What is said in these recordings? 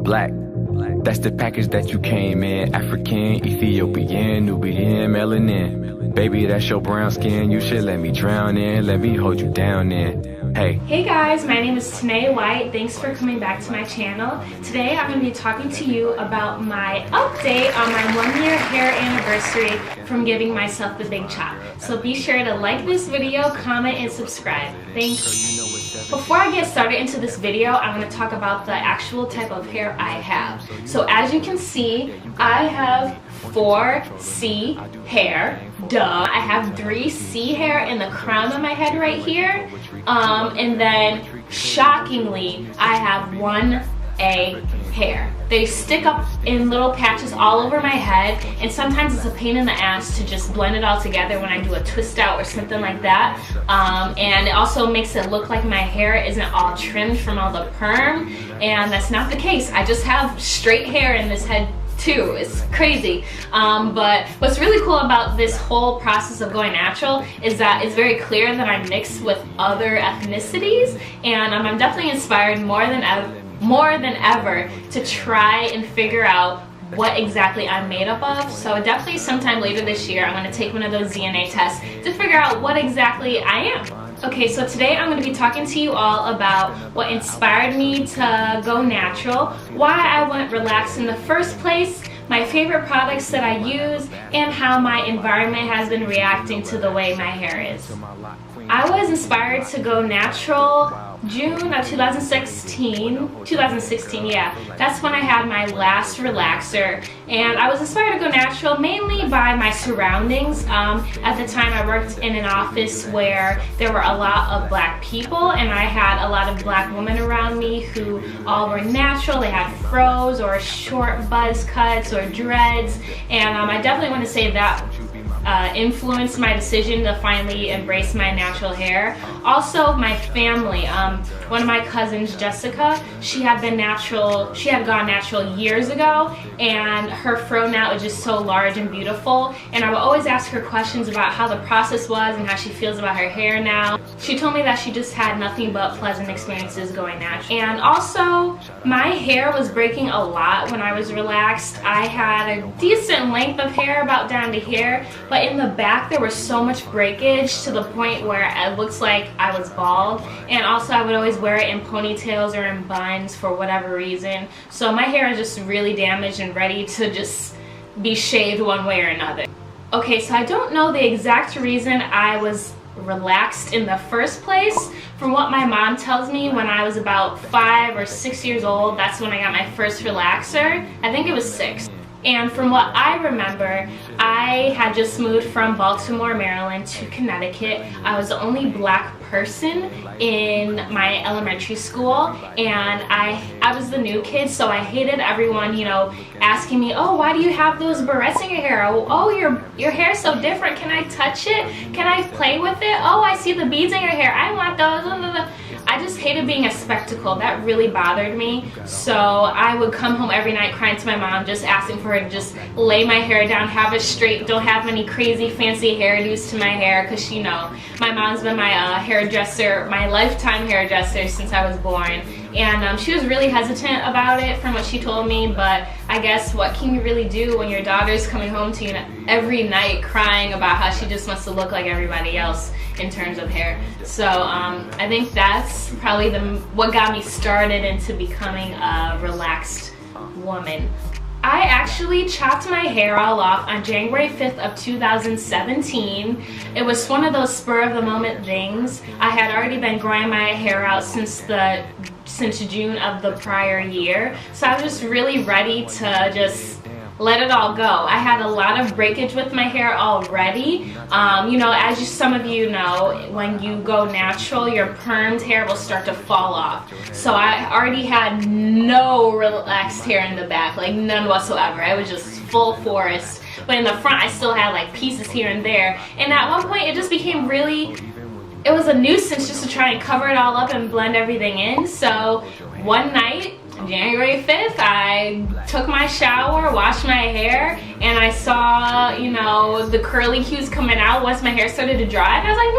Black, that's the package that you came in. African, Ethiopian, Nubian, melanin. Baby, that's your brown skin. You should let me drown in. Let me hold you down in. Hey guys, my name is Tanaye White. Thanks for coming back to my channel. Today I'm going to be talking to you about my update on my 1-year hair anniversary from giving myself the big chop. So be sure to like this video, comment, and subscribe. Thanks. Before I get started into this video, I'm going to talk about the actual type of hair I have. So as you can see, I have 4C hair. Duh. I have 3C hair in the crown of my head right here. And then, shockingly, I have 1A hair. They stick up in little patches all over my head, and sometimes it's a pain in the ass to just blend it all together when I do a twist out or something like that. And it also makes it look like my hair isn't all trimmed from all the perm, and that's not the case. I just have straight hair in this head too. It's crazy. But what's really cool about this whole process of going natural is that it's very clear that I'm mixed with other ethnicities, and I'm definitely inspired more than ever to try and figure out what exactly I'm made up of. So definitely sometime later this year I'm going to take one of those DNA tests to figure out what exactly I am. Okay, so today I'm going to be talking to you all about what inspired me to go natural, why I went relaxed in the first place, my favorite products that I use, and how my environment has been reacting to the way my hair is. I was inspired to go natural June of 2016, yeah. That's when I had my last relaxer, and I was inspired to go natural mainly by my surroundings. At the time I worked in an office where there were a lot of black people, and I had a lot of black women around me who all were natural. They had fros or short buzz cuts or dreads, and I definitely want to say that influenced my decision to finally embrace my natural hair. Also, my family. One of my cousins, Jessica, she had gone natural years ago, and her fro now is just so large and beautiful. And I would always ask her questions about how the process was and how she feels about her hair now. She told me that she just had nothing but pleasant experiences going natural. And also, my hair was breaking a lot when I was relaxed. I had a decent length of hair about down to here, but in the back there was so much breakage to the point where it looks like I was bald. And also I would always wear it in ponytails or in buns for whatever reason. So my hair is just really damaged and ready to just be shaved one way or another. Okay, so I don't know the exact reason I was relaxed in the first place. From what my mom tells me, when I was about 5 or 6 years old, that's when I got my first relaxer. I think it was 6. And from what I remember, I had just moved from Baltimore, Maryland to Connecticut. I was the only black person in my elementary school, and I was the new kid, so I hated everyone, you know, asking me, oh, why do you have those barrettes in your hair? Oh, your hair's so different. Can I touch it? Can I play with it? Oh, I see the beads in your hair. I want those. I just hated being a spectacle. That really bothered me. So I would come home every night crying to my mom, just asking for her to just lay my hair down, have it straight, don't have any crazy fancy hairdos to my hair, because you know, my mom's been my hairdresser, my lifetime hairdresser since I was born. And she was really hesitant about it from what she told me, but I guess what can you really do when your daughter's coming home to you every night crying about how she just wants to look like everybody else in terms of hair. So I think that's probably what got me started into becoming a relaxed woman. I actually chopped my hair all off on January 5th of 2017. It was one of those spur of the moment things. I had already been growing my hair out since June of the prior year. So I was just really ready to just let it all go. I had a lot of breakage with my hair already. You know, as some of you know, when you go natural, your permed hair will start to fall off. So I already had no relaxed hair in the back, like none whatsoever. I was just full forest. But in the front, I still had like pieces here and there. And at one point, it just became it was a nuisance just to try and cover it all up and blend everything in. So one night, January 5th, I took my shower, washed my hair, and I saw, you know, the curly cues coming out once my hair started to dry. And I was like,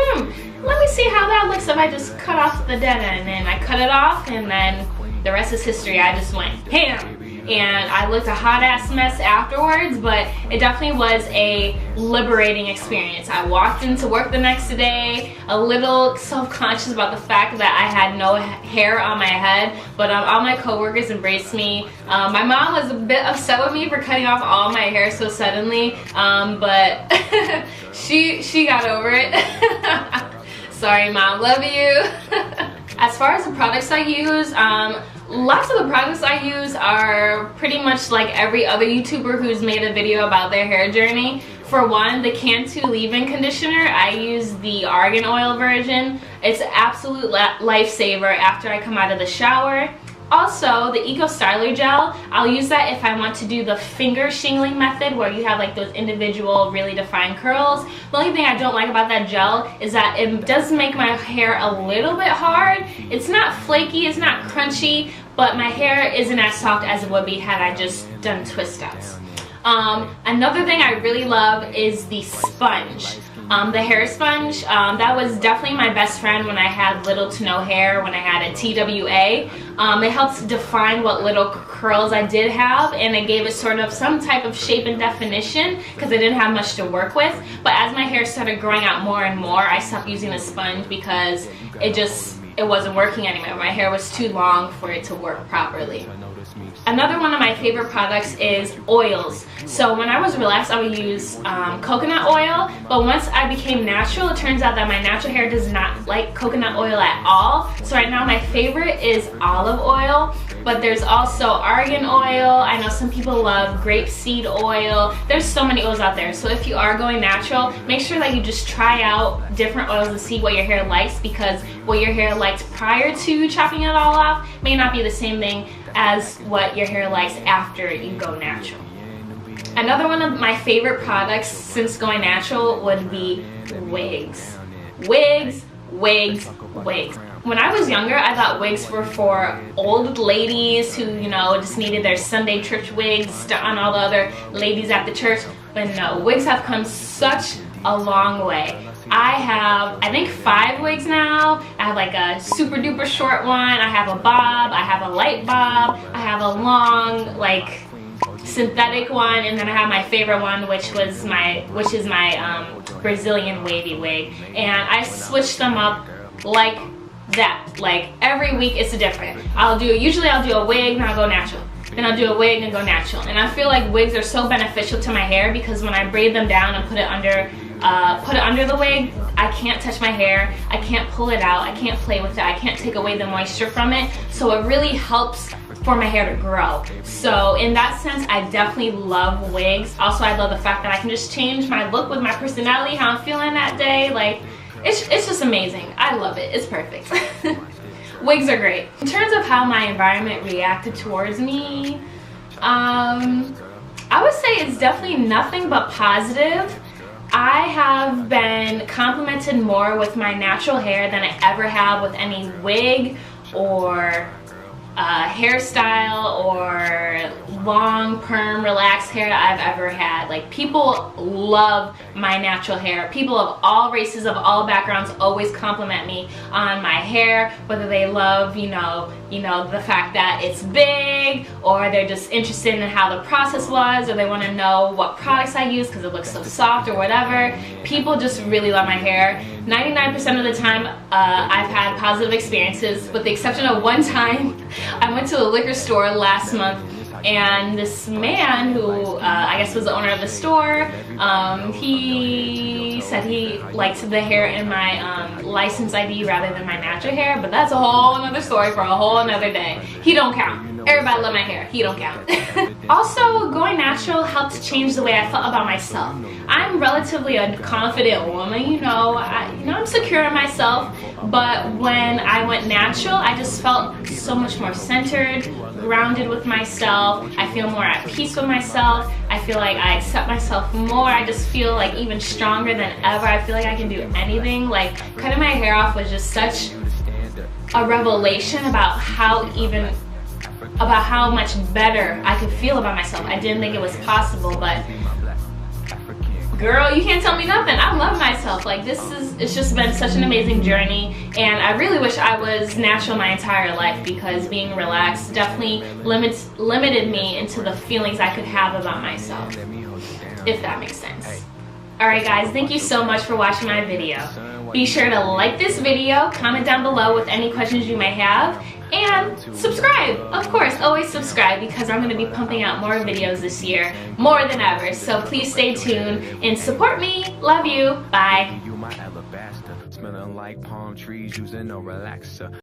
let me see how that looks if I just cut off the dead end. And I cut it off, and then the rest is history. I just went ham. And I looked a hot ass mess afterwards, but it definitely was a liberating experience. I walked into work the next day a little self-conscious about the fact that I had no hair on my head, but all my coworkers embraced me. My mom was a bit upset with me for cutting off all my hair so suddenly, but she got over it. Sorry, Mom, love you. As far as the products I use, lots of the products I use are pretty much like every other YouTuber who's made a video about their hair journey. For one, the Cantu leave-in conditioner, I use the argan oil version. It's an absolute lifesaver after I come out of the shower. Also, the Eco Styler Gel, I'll use that if I want to do the finger shingling method where you have like those individual really defined curls. The only thing I don't like about that gel is that it does make my hair a little bit hard. It's not flaky, it's not crunchy, but my hair isn't as soft as it would be had I just done twist outs. Another thing I really love is the sponge. The hair sponge, that was definitely my best friend when I had little to no hair, when I had a TWA. It helps define what little curls I did have, and it gave it sort of some type of shape and definition because I didn't have much to work with. But as my hair started growing out more and more, I stopped using the sponge because it wasn't working anymore. My hair was too long for it to work properly. Another one of my favorite products is oils. So when I was relaxed, I would use coconut oil, but once I became natural, it turns out that my natural hair does not like coconut oil at all. So right now my favorite is olive oil, but there's also argan oil. I know some people love grapeseed oil. There's so many oils out there. So if you are going natural, make sure that you just try out different oils and see what your hair likes, because what your hair liked prior to chopping it all off may not be the same thing as what your hair likes after you go natural. Another one of my favorite products since going natural would be wigs. Wigs, wigs, wigs. When I was younger, I thought wigs were for old ladies who, you know, just needed their Sunday church wigs to on all the other ladies at the church. But no, wigs have come such a long way. I have, I think, 5 wigs now. I have like a super duper short one. I have a bob. I have a light bob. I have a long, like, synthetic one, and then I have my favorite one, which is my Brazilian wavy wig. And I switch them up like that. Like every week, it's a different. Usually I'll do a wig, and I'll go natural. Then I'll do a wig and go natural. And I feel like wigs are so beneficial to my hair because when I braid them down and put it under the wig, I can't touch my hair, I can't pull it out, I can't play with it, I can't take away the moisture from it. So it really helps for my hair to grow. So in that sense, I definitely love wigs. Also, I love the fact that I can just change my look with my personality, how I'm feeling that day. Like, it's just amazing. I love it. It's perfect. Wigs are great. In terms of how my environment reacted towards me, I would say it's definitely nothing but positive. I have been complimented more with my natural hair than I ever have with any wig or hairstyle or long perm relaxed hair I've ever had. Like, people love my natural hair. People of all races, of all backgrounds, always compliment me on my hair, whether they love, you know, the fact that it's big, or they're just interested in how the process was, or they want to know what products I use because it looks so soft or whatever. People just really love my hair. 99% of the time, I've had positive experiences, with the exception of one time. I went to the liquor store last month, and this man who I guess was the owner of the store, he said he liked the hair in my license ID rather than my natural hair, but that's a whole another story for a whole another day. He don't count. Everybody love my hair. He don't count. Also, going natural helped change the way I felt about myself. I'm relatively a confident woman, you know. I'm secure in myself, but when I went natural, I just felt so much more centered, grounded with myself. I feel more at peace with myself. I feel like I accept myself more. I just feel like even stronger than ever. I feel like I can do anything. Like, cutting my hair off was just such a revelation about how much better I could feel about myself. I didn't think it was possible, but girl, you can't tell me nothing. I love myself. Like, it's just been such an amazing journey, and I really wish I was natural my entire life, because being relaxed definitely limited me into the feelings I could have about myself, if that makes sense. Alright guys, thank you so much for watching my video. Be sure to like this video, comment down below with any questions you may have, and subscribe. Of course, always subscribe, because I'm going to be pumping out more videos this year, more than ever. So please stay tuned and support me. Love you. Bye. Smelling like palm trees, using no relaxer.